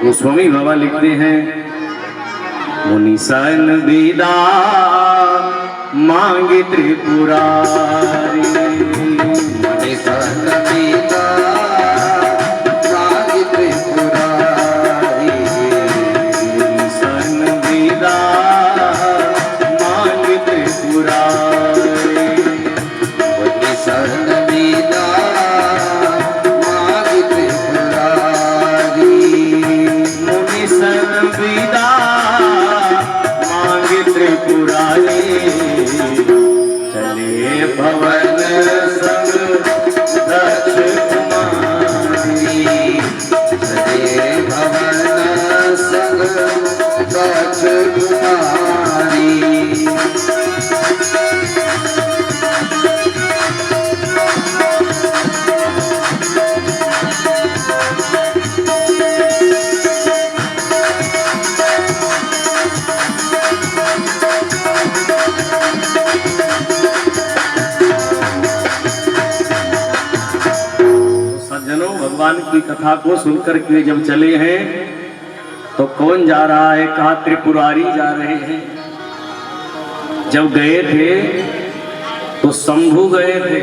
गोस्वामी बाबा लिखते हैं, मुनि सन विदा मांगे त्रिपुरारी, मुनि सन विदा मांगे त्रिपुरारी, मुनि सन विदा मांगे त्रिपुरारी, मुनि सन विदा मांगे त्रिपुरारी, मुनि सन विदा मांगे त्रिपुरारी, चले भवन संग दक्ष कुमारी, चले भवन संग दक्ष कुमारी। भगवान की कथा को सुनकर के जब चले हैं तो कौन जा रहा है? कहा त्रिपुरारी जा रहे हैं। जब गए थे तो शंभु गए थे,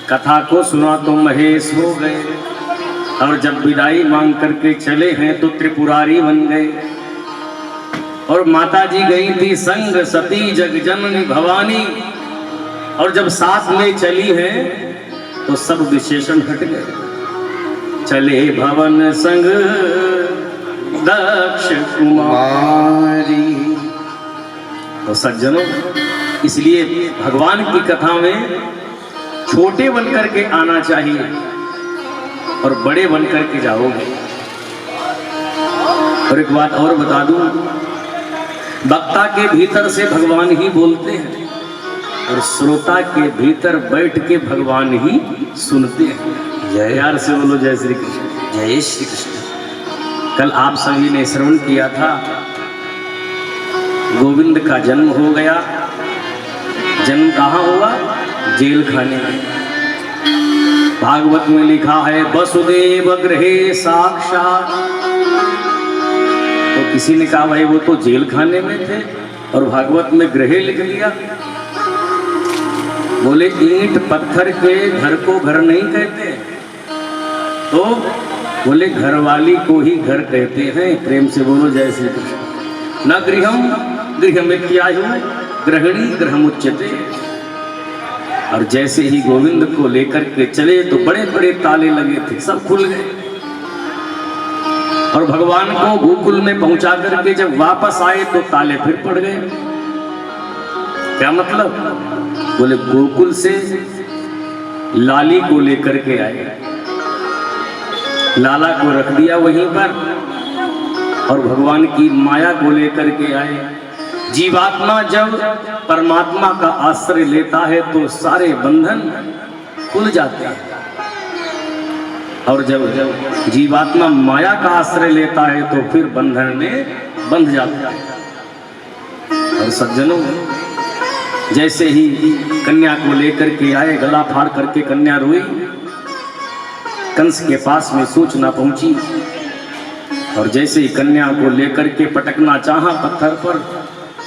कथा को सुना तो महेश हो गए, और जब विदाई मांग करके चले हैं तो त्रिपुरारी बन गए। और माता जी गई थी संग सती जगजननी भवानी, और जब साथ में चली हैं तो सब विशेषण हट गए। चले भवन संग दक्ष कुमारी। तो सज्जनों, इसलिए भगवान की कथा में छोटे बनकर के आना चाहिए और बड़े बनकर के जाओगे। और एक बात और बता दूं, वक्ता के भीतर से भगवान ही बोलते हैं और श्रोता के भीतर बैठ के भगवान ही सुनते हैं। जय यार से बोलो जय श्री कृष्ण। जय श्री कृष्ण। कल आप सभी ने श्रवण किया था, गोविंद का जन्म हो गया। जन्म कहाँ हुआ? जेल खाने में। भागवत में लिखा है वसुदेव गृहे साक्षात। तो किसी ने कहा भाई वो तो जेल खाने में थे और भागवत में गृहे लिख लिया। बोले ईंट पत्थर के घर को घर नहीं कहते, तो बोले घर वाली को ही घर कहते हैं। प्रेम से बोलो जय श्री कृष्ण। न गृहम गृहमित्यायु गृहिणी गृहमुच्यते। और जैसे ही गोविंद को लेकर के चले तो बड़े बड़े ताले लगे थे, सब खुल गए। और भगवान को गोकुल में पहुंचा करके जब वापस आए तो ताले फिर पड़ गए। क्या मतलब? बोले गोकुल से लाली को लेकर के आए, लाला को रख दिया वहीं पर, और भगवान की माया को लेकर के आए। जीवात्मा जब परमात्मा का आश्रय लेता है तो सारे बंधन खुल जाते हैं, और जब जीवात्मा माया का आश्रय लेता है तो फिर बंधन में बंध जाता है। और सज्जनों, जैसे ही कन्या को लेकर के आए, गला फाड़ करके कन्या रोई। कंस के पास में सूचना पहुंची, और जैसे ही कन्या को लेकर के पटकना चाहा पत्थर पर,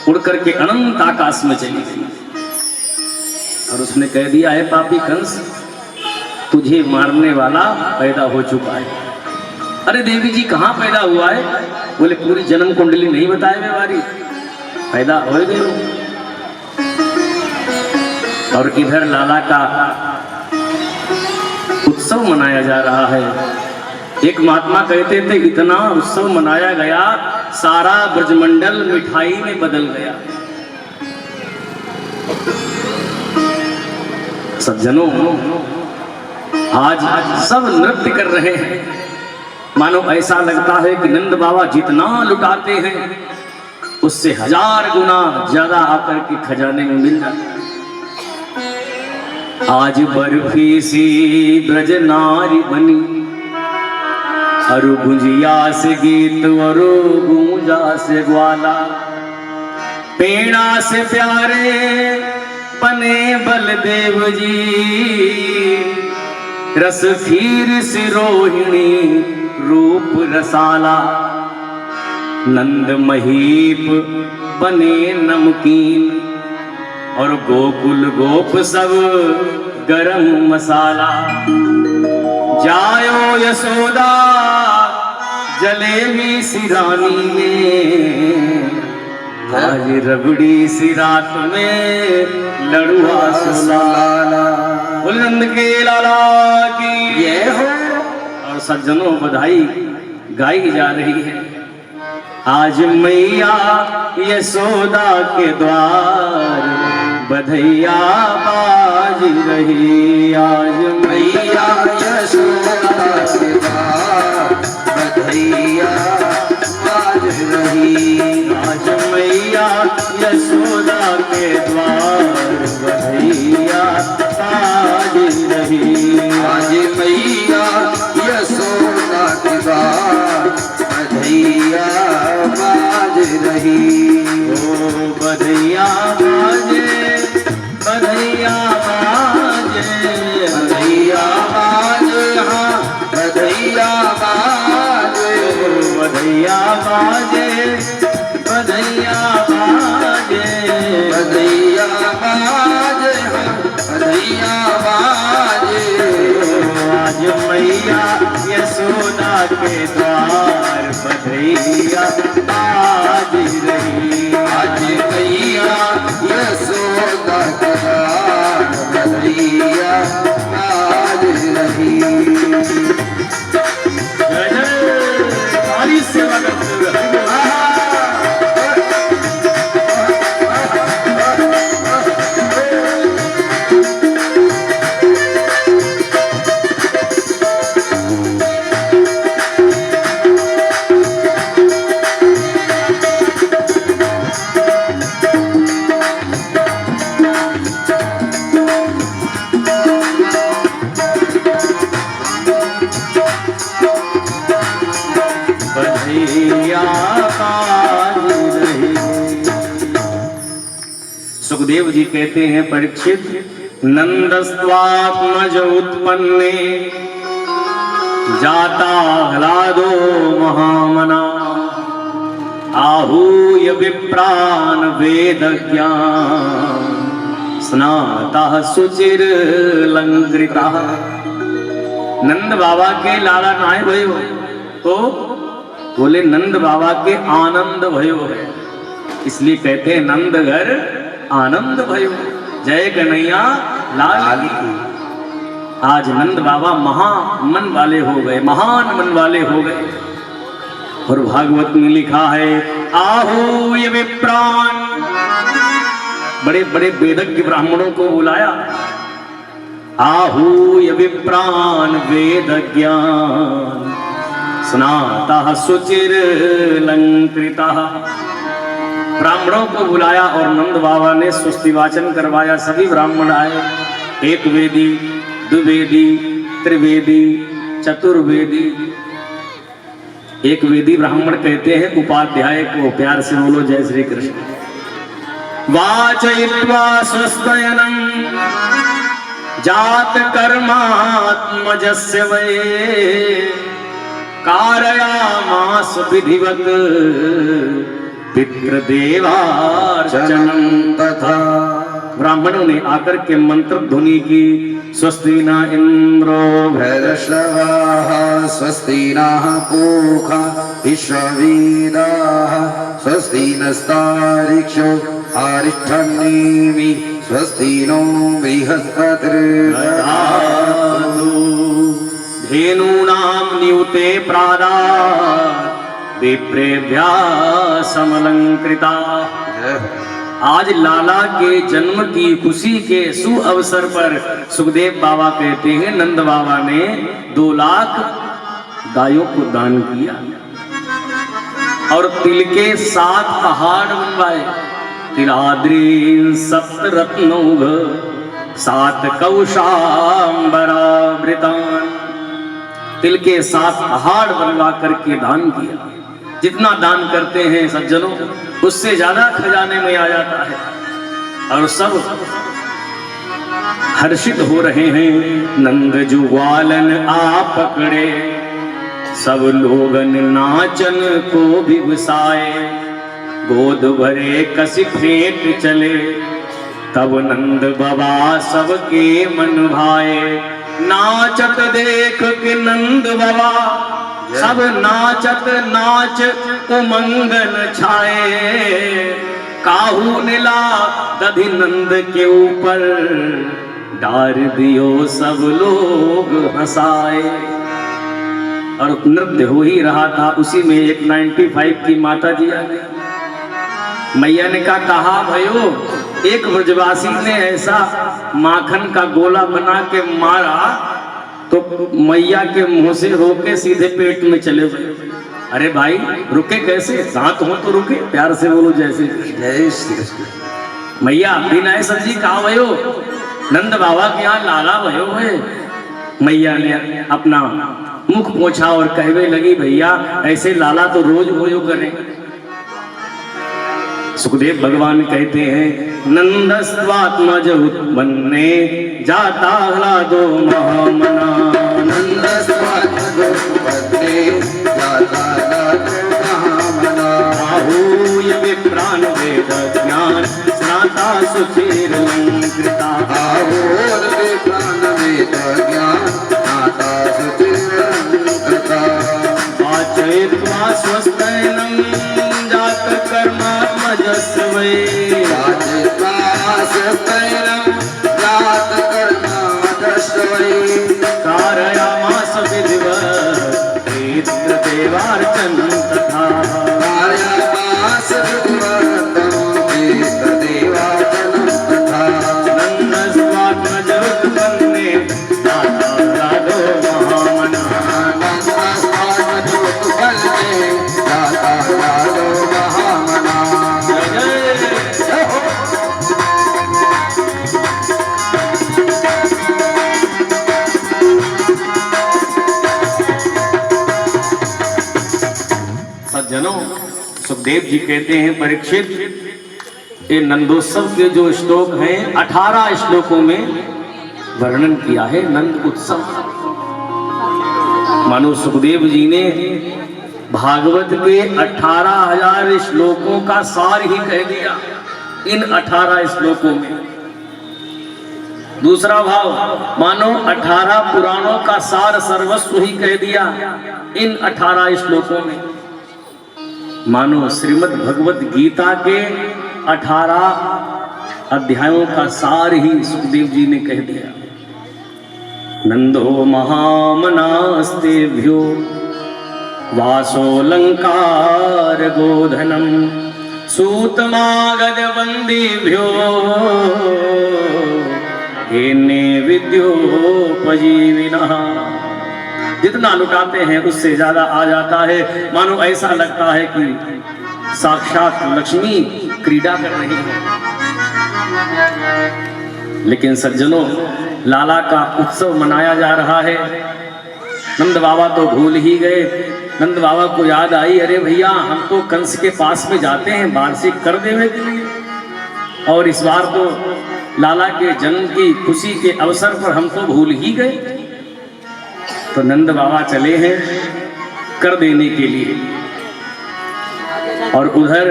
उड़ करके अनंत आकाश में चली गई। और उसने कह दिया है पापी कंस, तुझे मारने वाला पैदा हो चुका है। अरे देवी जी कहाँ पैदा हुआ है? बोले पूरी जन्म कुंडली नहीं बताए व्यवहारी, पैदा हो गए। और इधर लाला का उत्सव मनाया जा रहा है। एक महात्मा कहते थे इतना उत्सव मनाया गया, सारा ब्रजमंडल मिठाई में बदल गया। सज्जनों, आज सब नृत्य कर रहे हैं, मानो ऐसा लगता है कि नंद बाबा जितना लुटाते हैं उससे 1000 गुना ज्यादा आकर के खजाने में मिल जाता है। आज बर्फी सी ब्रज नारी बनी, अरु गुंजिया से गीत अरु गूंजा से ग्वाला, पेड़ा से प्यारे बने बलदेव जी, रस खीर से रोहिणी रूप रसाला, नंद महीप बने नमकीन, और गोकुल गोप सब गरम मसाला। जायो यशोदा जलेबी सी रानी में, आज रबड़ी सी रात में लड़ुआ सुलाला। बोल नंद के लाला की ये हो। और सज्जनों बधाई गाई जा रही है। आज मैया यशोदा के द्वार बधैया बाज रही। आज मैया यशोदा के द्वार बधैया बाज रही। आज मैया यशोदा के द्वार बधैया बाज रही। आज मैया यशोदा के द्वार बधैया बाज रही। ओ बधैया बाजे, बधैया बाजे, बधैया बाजे, हाँ बधैया बाजे, बधैया बाजे, बधैया बाजे, बधैया बाजे, हाँ बधैया बाजे। आज मैया यशोदा के द्वार बधैया बाज रही। आज मैया यशोदा के द्वार बधैया बाज रही। जय जय हमारी सेवा करते हुए। सुखदेव जी कहते हैं, परीक्षित, नंदस्त्वात्मज उत्पन्ने जाता ह्लादो महामना, आहूय विप्रान वेदज्ञान स्नातः सुचिर लंकृता। नंद बाबा के लाला नाय भयो तो बोले नंद बाबा के आनंद भयो है, इसलिए कहते हैं नंद घर आनंद भयो। जय कन्हैया लाल की। आज नंद बाबा मन वाले हो गए, महान मन वाले हो गए। और भागवत में लिखा है, आहूय विप्रान, बड़े बड़े वेदज्ञ ब्राह्मणों को बुलाया। आहूय विप्रान वेदज्ञान स्नातः सुचिर लंकृता। ब्राह्मणों को बुलाया और नंद बाबा ने स्वस्ति वाचन करवाया। सभी ब्राह्मण आए, एक वेदी, द्विवेदी, त्रिवेदी, चतुर्वेदी। एक वेदी ब्राह्मण कहते हैं उपाध्याय को, प्यार से बोलो जय श्री कृष्ण। वाचयित्वा स्वस्तयनं जात कर्मात्मजस्य वै, कारयामास विधिवत पितृदेवार्चनं तथा। ब्राह्मणों ने आकर के मंत्र ध्वनि की, स्वस्ति न इंद्रो भृदश्रवाः स्वस्ति नः पूषा विश्ववेदाः स्वस्ति नस्तार्क्ष्यो अरिष्ठन्नेमि स्वस्ति नो बृहस्पतिर्दधातु। धेनूनां नियुते प्रादात् विप्रेभ्यः समलंकृता। आज लाला के जन्म की खुशी के सु अवसर पर सुखदेव बाबा कहते हैं, नंद बाबा ने 2 लाख गायों को दान किया और तिल के 7 पहाड़ बनवाए। तिलाद्री 7 रत्नौघ 7 कौशाम्बरावृतान, तिल के 7 पहाड़ बनवा करके दान किया। जितना दान करते हैं सज्जनों, उससे ज्यादा खजाने में आ जाता है। और सब हर्षित हो रहे हैं। नंद जुग्वालन आ पकड़े सब लोगन नाचन को बिगसाए, गोद भरे कसी फेंट चले, तब नंद बाबा सबके मन भाए। नाचत देख के नंद बाबा सब नाचत नाच उमंगन छाए, काहू नीला दधि नंद के ऊपर, डार दियो सब लोग हंसाए। और नृत्य हो ही रहा था, उसी में एक 95 की माता जी आ गई। मैया ने कहा भयो, एक ब्रजवासी ने ऐसा माखन का गोला बना के मारा तो मैया के मुंह से रोके सीधे पेट में चले गए। अरे भाई रुके कैसे, दांत हो तो रुके, प्यार से बोलो जैसे। जय श्री कृष्ण। मैया बिना सब्जी कहा भयो, नंद बाबा के यहाँ लाला भयो है। मैया ने अपना मुख पोंछा और कहने लगी, भैया ऐसे लाला तो रोज होयो करे। सुखदेव भगवान कहते हैं, नंदस्वात्मज उत्पन्ने जाता ह्लादो महामना। नंदस्वात्मज उत्पन्ने जाता ह्लादो महामना। आहूय विप्रान वेद ज्ञान स्नाता सुचिरलंकृता। आहूय विप्रान वेद ज्ञान स्नाता सुचिरलंकृता। वाचयित्वा स्वस्तैनं जात कर्मात्मजस्वै। कारयामास विधिवत् पितृदेवार्चनं तथा। नंदस्वात्मज उत्पन्ने जाता ह्लादो महामना। सज्जनों, सुखदेव जी कहते हैं, परीक्षित ये नंदोत्सव के जो श्लोक हैं 18 श्लोकों में वर्णन किया है नंद उत्सव। मानो सुखदेव जी ने भागवत के 18,000 श्लोकों का सार ही कह दिया इन 18 श्लोकों में। दूसरा भाव, मानो 18 पुराणों का सार सर्वस्व ही कह दिया इन 18 श्लोकों में। मानो श्रीमद् भगवत गीता के 18 अध्यायों का सार ही सुखदेव जी ने कह दिया। नंदो महामनास्तेभ्यो वासोलंकार गोधनम सूतमागध बंदीभ्यो एने विद्योपजीविनः। जितना लुटाते हैं उससे ज्यादा आ जाता है। मानो ऐसा लगता है कि साक्षात लक्ष्मी क्रीड़ा कर रही है। लेकिन सज्जनों, लाला का उत्सव मनाया जा रहा है। नंद बाबा तो भूल ही गए। नंद बाबा को याद आई, अरे भैया हम तो कंस के पास में जाते हैं वार्षिक कर देने के लिए, और इस बार तो लाला के जन्म की खुशी के अवसर पर हम तो भूल ही गए। तो नंद बाबा चले हैं कर देने के लिए। और उधर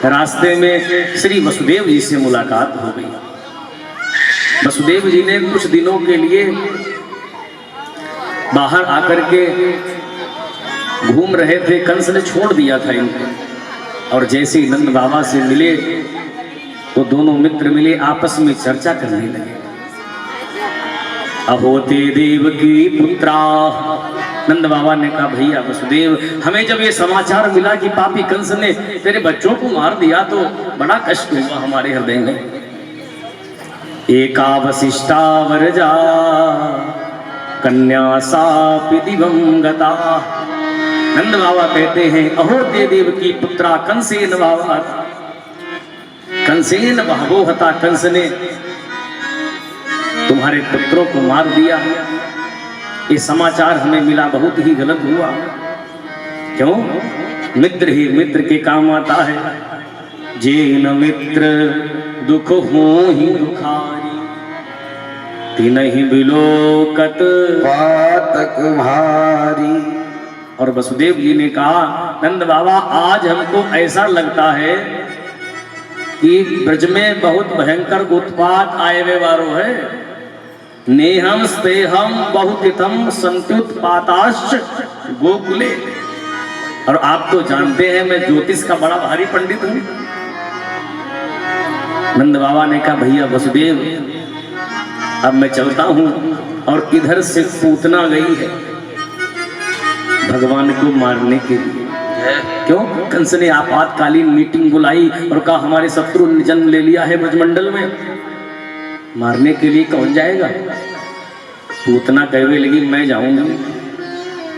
रास्ते में श्री वसुदेव जी से मुलाकात हो गई। वसुदेव जी ने कुछ दिनों के लिए बाहर आकर के घूम रहे थे, कंस ने छोड़ दिया था इनको। और जैसे ही नंद बाबा से मिले तो दोनों मित्र मिले, आपस में चर्चा करने लगे। अहोते देव की पुत्रा। नंद बाबा ने कहा, भैया वसुदेव, हमें जब ये समाचार मिला कि पापी कंस ने तेरे बच्चों को मार दिया तो बड़ा कष्ट हुआ हमारे हृदय में। एका वशिष्ठा वरजा कन्या सापि दिवं गता। नंद बाबा कहते हैं, अहोते देव की पुत्रा कंसेन बाबा, कंसेन बहवो हता। कंस ने तुम्हारे पुत्रों को मार दिया। ये समाचार हमें मिला, बहुत ही गलत हुआ। क्यों? मित्र ही मित्र के काम आता है। जेन मित्र दुख हो ही दुखारी, तिनहि बिलोकत। पातक भारी। और वसुदेव जी ने कहा, नंद बाबा आज हमको ऐसा लगता है कि ब्रज में बहुत भयंकर उत्पात आए हुए वारो है। नेहम स्तेहम बहुतिथम संत्युत्पाताश्च गोकुले। और आप तो जानते हैं मैं ज्योतिष का बड़ा भारी पंडित हूं। नंद बाबा ने कहा, भैया वसुदेव अब मैं चलता हूं। और इधर से पूतना गई है भगवान को मारने के लिए। क्यों? कंस ने आपातकालीन मीटिंग बुलाई और कहा हमारे शत्रु ने जन्म ले लिया है ब्रजमंडल में, मारने के लिए कौन जाएगा? पूतना कहने लगी मैं जाऊंगी।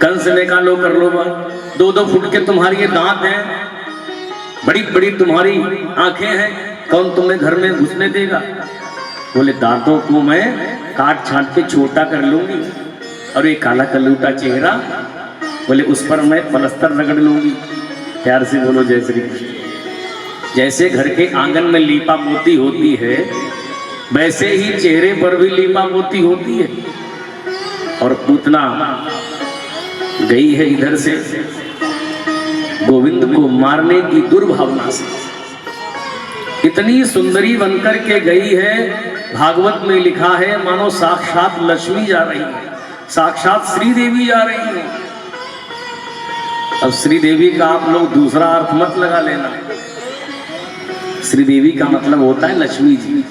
कंस ने कहा लो कर लो बात। 2-2 फुट के तुम्हारी ये दांत हैं, बड़ी बड़ी तुम्हारी आंखें हैं, कौन तुम्हें घर में घुसने देगा? बोले दांतों को मैं काट छांट के छोटा कर लूंगी और ये काला कलूटा चेहरा, बोले उस पर मैं पलस्तर रगड़ लूंगी। प्यार से बोलो जय श्री कृष्ण। जैसे घर के आंगन में लीपा पोती होती है वैसे ही चेहरे पर भी लीपा पोती होती है। और पूतना गई है इधर से गोविंद को मारने की दुर्भावना से। इतनी सुंदरी बनकर के गई है, भागवत में लिखा है मानो साक्षात लक्ष्मी जा रही है, साक्षात श्री देवी जा रही है। अब श्री देवी का आप लोग दूसरा अर्थ मत लगा लेना। श्री देवी का मतलब होता है लक्ष्मी जी।